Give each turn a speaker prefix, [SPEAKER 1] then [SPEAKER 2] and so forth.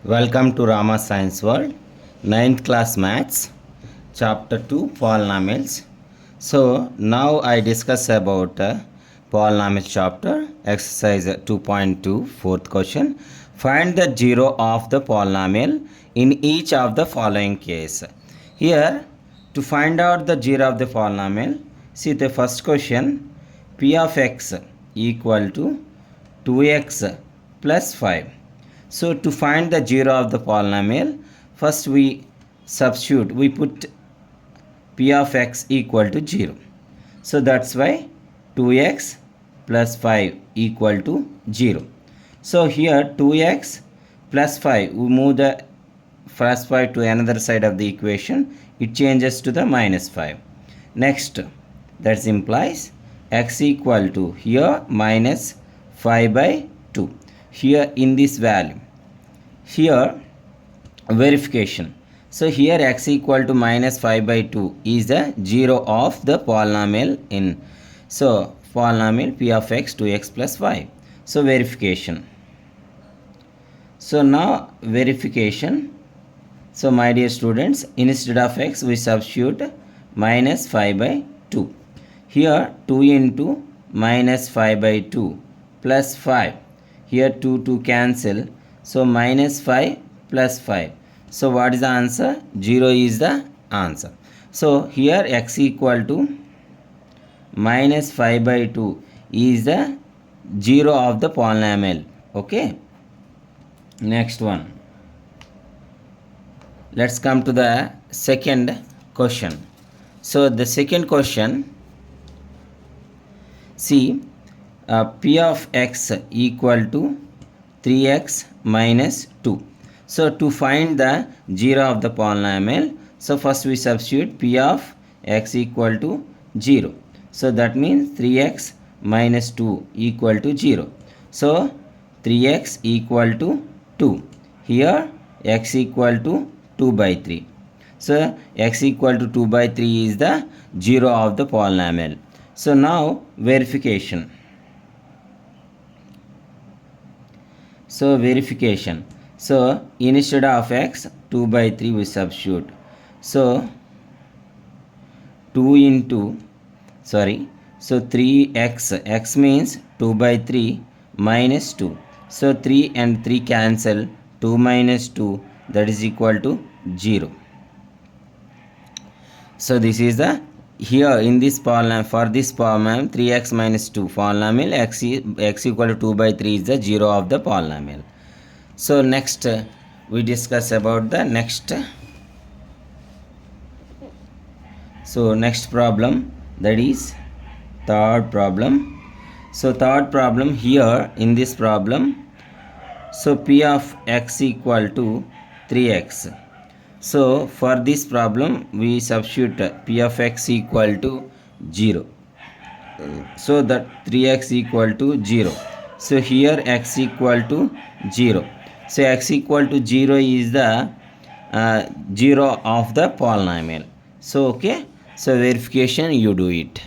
[SPEAKER 1] Welcome to Rama Science World, 9th class Maths, Chapter 2, Polynomials. So, now I discuss about Polynomial chapter, exercise 2.2, fourth question. Find the zero of the polynomial in each of the following case. Here, to find out the zero of the polynomial, see the first question, p of x equal to 2x plus 5. So to find the zero of the polynomial, first we substitute, we put p of x equal to 0. So that's why 2x plus 5 equal to 0. So here 2x plus 5, we move the plus 5 to another side of the equation, it changes to the minus 5. Next, that implies x equal to here minus 5 by 2. Here in this value, here verification. So here x equal to minus 5 by 2 is the zero of the polynomial in, so polynomial p of x 2x plus 5. So verification. So now verification. So my dear students, instead of x we substitute minus 5 by 2. Here 2 into minus 5 by 2 plus 5. Here 2 cancel. So minus 5 plus 5. So what is the answer? 0 is the answer. So here x equal to minus 5 by 2 is the 0 of the polynomial. Okay. Next one. Let's come to the second question. So the second question, see, p of x equal to 3x minus 2. So to find the zero of the polynomial, so first we substitute p of x equal to 0. So that means 3x minus 2 equal to 0. So 3x equal to 2. Here x equal to 2 by 3. So x equal to 2 by 3 is the zero of the polynomial. So now verification. So verification. So instead of x 2 by 3 we substitute. So 2 into, sorry, so 3x, x means 2 by 3 minus 2. So 3 and 3 cancel, 2 minus 2, that is equal to 0. So this is the, here in this polynomial, for this polynomial 3x minus 2 polynomial, x equal to 2 by 3 is the 0 of the polynomial. So next we discuss about the next. So next problem, that is third problem. So third problem, here in this problem, so p of x equal to 3x. So for this problem we substitute p of x equal to 0. So that 3x equal to 0. So here x equal to 0. So x equal to 0 is the 0 of the polynomial. So okay. So verification you do it.